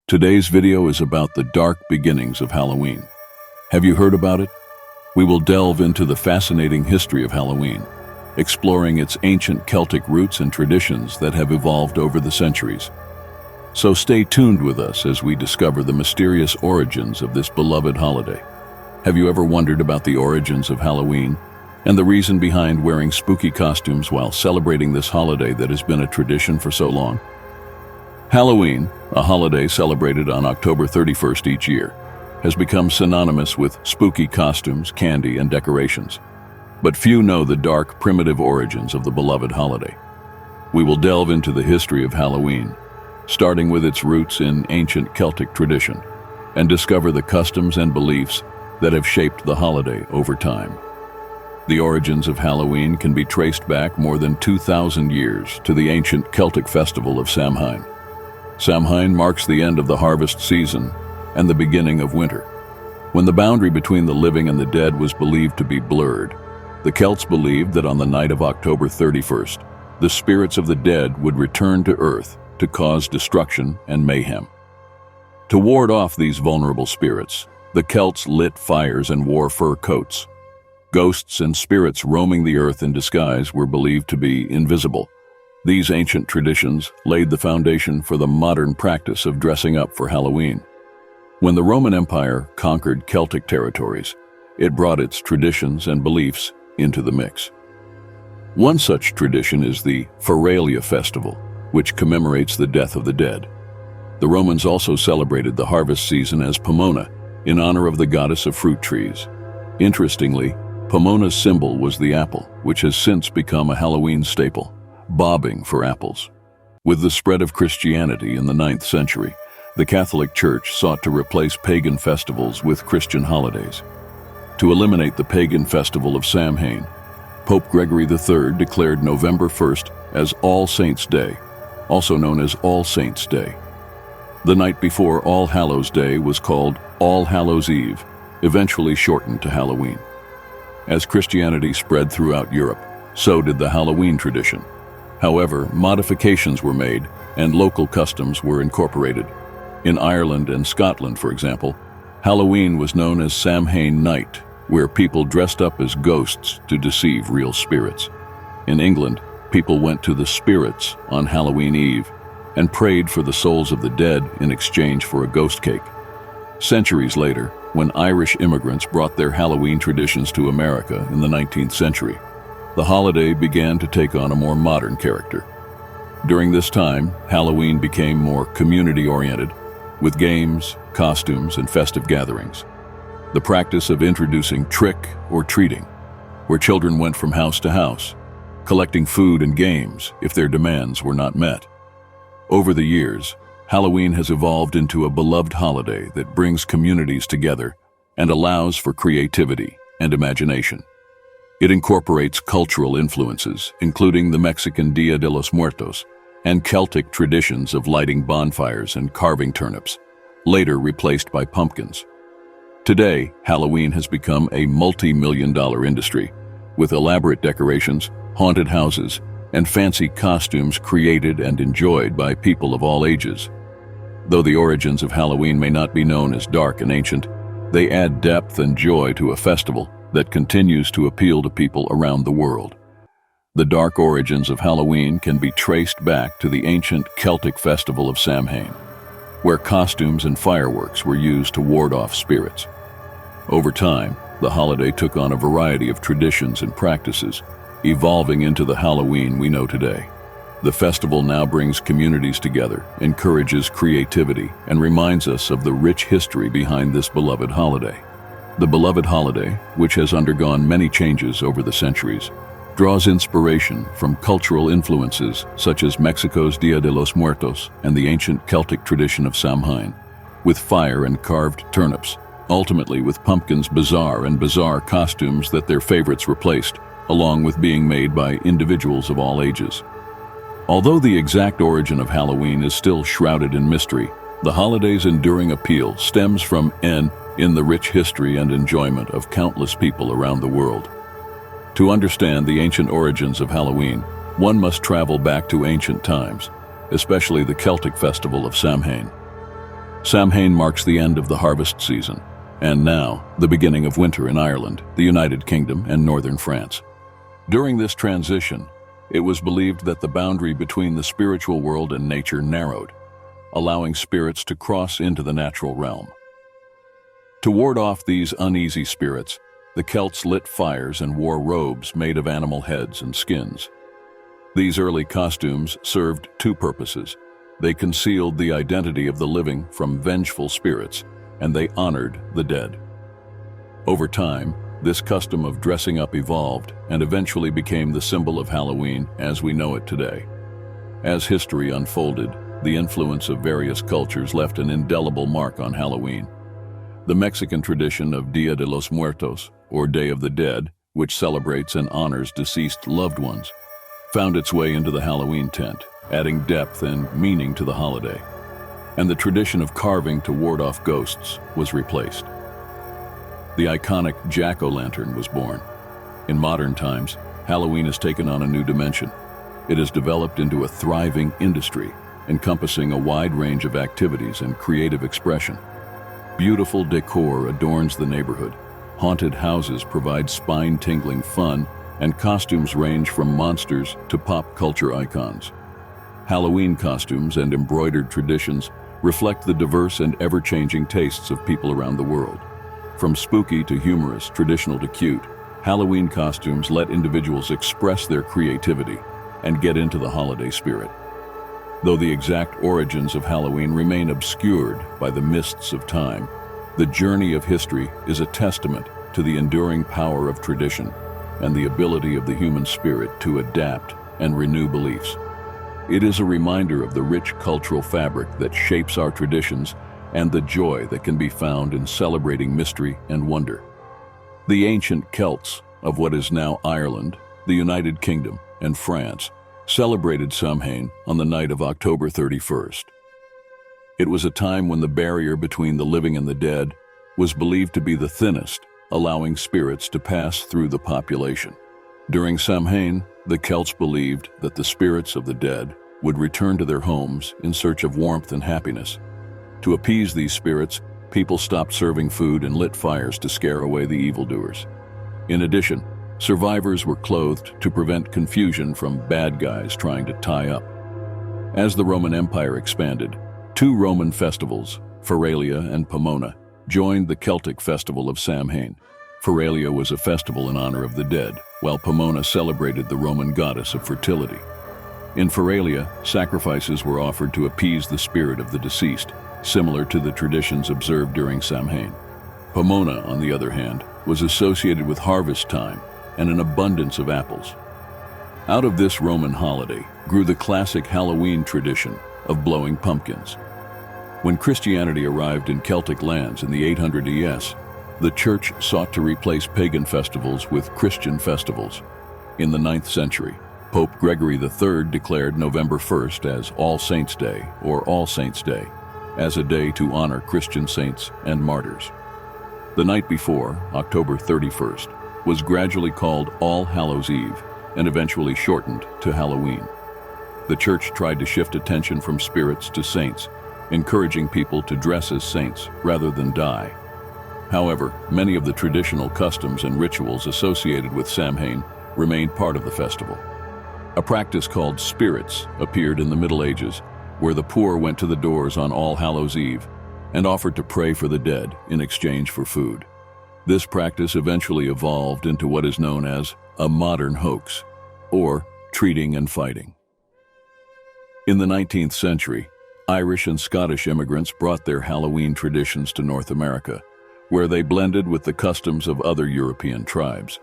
Today's video is about the dark beginnings of Halloween. Have you heard about it? We will delve into the fascinating history of Halloween, exploring its ancient Celtic roots and traditions that have evolved over the centuries. So stay tuned with us as we discover the mysterious origins of this beloved holiday. Have you ever wondered about the origins of Halloween and the reason behind wearing spooky costumes while celebrating this holiday that has been a tradition for so long? Halloween, a holiday celebrated on October 31st each year, has become synonymous with spooky costumes, candy, and decorations. But few know the dark, primitive origins of the beloved holiday. We will delve into the history of Halloween, starting with its roots in ancient Celtic tradition, and discover the customs and beliefs that have shaped the holiday over time. The origins of Halloween can be traced back more than 2,000 years to the ancient Celtic festival of Samhain. Samhain marks the end of the harvest season and the beginning of winter. When the boundary between the living and the dead was believed to be blurred, the Celts believed that on the night of October 31st, the spirits of the dead would return to earth to cause destruction and mayhem. To ward off these vulnerable spirits, the Celts lit fires and wore fur coats. Ghosts and spirits roaming the earth in disguise were believed to be invisible. These ancient traditions laid the foundation for the modern practice of dressing up for Halloween. When the Roman Empire conquered Celtic territories, it brought its traditions and beliefs into the mix. One such tradition is the Feralia festival, which commemorates the death of the dead. The Romans also celebrated the harvest season as Pomona, in honor of the goddess of fruit trees. Interestingly, Pomona's symbol was the apple, which has since become a Halloween staple, bobbing for apples. With the spread of Christianity in the 9th century, the Catholic Church sought to replace pagan festivals with Christian holidays. To eliminate the pagan festival of Samhain, Pope Gregory III declared November 1st as All Saints' Day, also known as All Saints' Day. The night before All Hallows' Day was called All Hallows' Eve, eventually shortened to Halloween. As Christianity spread throughout Europe, so did the Halloween tradition. However, modifications were made and local customs were incorporated. In Ireland and Scotland, for example, Halloween was known as Samhain Night, where people dressed up as ghosts to deceive real spirits. In England, people went to the spirits on Halloween Eve and prayed for the souls of the dead in exchange for a ghost cake. Centuries later, when Irish immigrants brought their Halloween traditions to America in the 19th century, the holiday began to take on a more modern character. During this time, Halloween became more community-oriented, with games, costumes, and festive gatherings. The practice of introducing trick or treating, where children went from house to house, collecting food and games if their demands were not met. Over the years, Halloween has evolved into a beloved holiday that brings communities together and allows for creativity and imagination. It incorporates cultural influences, including the Mexican Dia de los Muertos and Celtic traditions of lighting bonfires and carving turnips, later replaced by pumpkins. Today, Halloween has become a multi-million-dollar industry, with elaborate decorations, haunted houses, and fancy costumes created and enjoyed by people of all ages. Though the origins of Halloween may not be known as dark and ancient, they add depth and joy to a festival that continues to appeal to people around the world. The dark origins of Halloween can be traced back to the ancient Celtic festival of Samhain, where costumes and fireworks were used to ward off spirits. Over time, the holiday took on a variety of traditions and practices, evolving into the Halloween we know today. The festival now brings communities together, encourages creativity, and reminds us of the rich history behind this beloved holiday. The beloved holiday, which has undergone many changes over the centuries, draws inspiration from cultural influences such as Mexico's Dia de los Muertos and the ancient Celtic tradition of Samhain, with fire and carved turnips, ultimately with pumpkins' bizarre costumes that their favorites replaced, along with being made by individuals of all ages. Although the exact origin of Halloween is still shrouded in mystery, the holiday's enduring appeal stems from in the rich history and enjoyment of countless people around the world. To understand the ancient origins of Halloween, one must travel back to ancient times, especially the Celtic festival of Samhain. Samhain marks the end of the harvest season, and now the beginning of winter in Ireland, the United Kingdom, and northern France. During this transition, it was believed that the boundary between the spiritual world and nature narrowed, allowing spirits to cross into the natural realm. To ward off these uneasy spirits, the Celts lit fires and wore robes made of animal heads and skins. These early costumes served two purposes. They concealed the identity of the living from vengeful spirits, and they honored the dead. Over time, this custom of dressing up evolved and eventually became the symbol of Halloween as we know it today. As history unfolded, the influence of various cultures left an indelible mark on Halloween. The Mexican tradition of Dia de los Muertos, or Day of the Dead, which celebrates and honors deceased loved ones, found its way into the Halloween tent, adding depth and meaning to the holiday. And the tradition of carving to ward off ghosts was replaced. The iconic jack-o'-lantern was born. In modern times, Halloween has taken on a new dimension. It has developed into a thriving industry, encompassing a wide range of activities and creative expression. Beautiful decor adorns the neighborhood. Haunted houses provide spine-tingling fun, and costumes range from monsters to pop culture icons. Halloween costumes and embroidered traditions reflect the diverse and ever-changing tastes of people around the world. From spooky to humorous, traditional to cute, Halloween costumes let individuals express their creativity and get into the holiday spirit. Though the exact origins of Halloween remain obscured by the mists of time, the journey of history is a testament to the enduring power of tradition and the ability of the human spirit to adapt and renew beliefs. It is a reminder of the rich cultural fabric that shapes our traditions and the joy that can be found in celebrating mystery and wonder. The ancient Celts of what is now Ireland, the United Kingdom, and France celebrated Samhain on the night of October 31st. It was a time when the barrier between the living and the dead was believed to be the thinnest, allowing spirits to pass through the population. During Samhain, the Celts believed that the spirits of the dead would return to their homes in search of warmth and happiness. To appease these spirits, people stopped serving food and lit fires to scare away the evildoers. In addition, survivors were clothed to prevent confusion from bad guys trying to tie up. As the Roman Empire expanded, two Roman festivals, Feralia and Pomona, joined the Celtic festival of Samhain. Feralia was a festival in honor of the dead, while Pomona celebrated the Roman goddess of fertility. In Feralia, sacrifices were offered to appease the spirit of the deceased, similar to the traditions observed during Samhain. Pomona, on the other hand, was associated with harvest time and an abundance of apples. Out of this Roman holiday grew the classic Halloween tradition of blowing pumpkins. When Christianity arrived in Celtic lands in the 800 ES, the Church sought to replace pagan festivals with Christian festivals. In the 9th century, Pope Gregory III declared November 1st as All Saints' Day or All Saints' Day, as a day to honor Christian saints and martyrs. The night before, October 31st, was gradually called All Hallows' Eve and eventually shortened to Halloween. The Church tried to shift attention from spirits to saints, encouraging people to dress as saints rather than die. However, many of the traditional customs and rituals associated with Samhain remained part of the festival. A practice called spirits appeared in the Middle Ages, where the poor went to the doors on All Hallows' Eve and offered to pray for the dead in exchange for food. This practice eventually evolved into what is known as a modern hoax, or treating and fighting. In the 19th century, Irish and Scottish immigrants brought their Halloween traditions to North America, where they blended with the customs of other European tribes.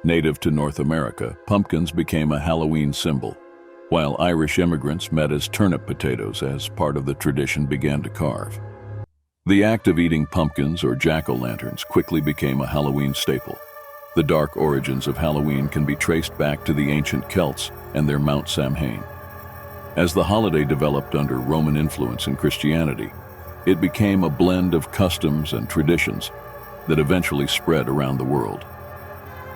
Native to North America, pumpkins became a Halloween symbol, while Irish immigrants met as turnip potatoes as part of the tradition began to carve. The act of eating pumpkins or jack-o'-lanterns quickly became a Halloween staple. The dark origins of Halloween can be traced back to the ancient Celts and their Mount Samhain. As the holiday developed under Roman influence in Christianity, it became a blend of customs and traditions that eventually spread around the world.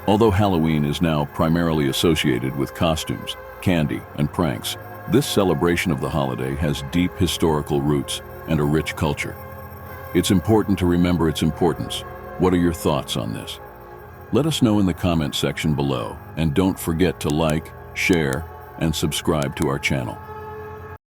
Although Halloween is now primarily associated with costumes, candy, and pranks, This celebration of the holiday has deep historical roots and a rich culture. It's important to remember its importance. What are your thoughts on this? Let us know in the comment section below, and don't forget to like, share, and subscribe to our channel.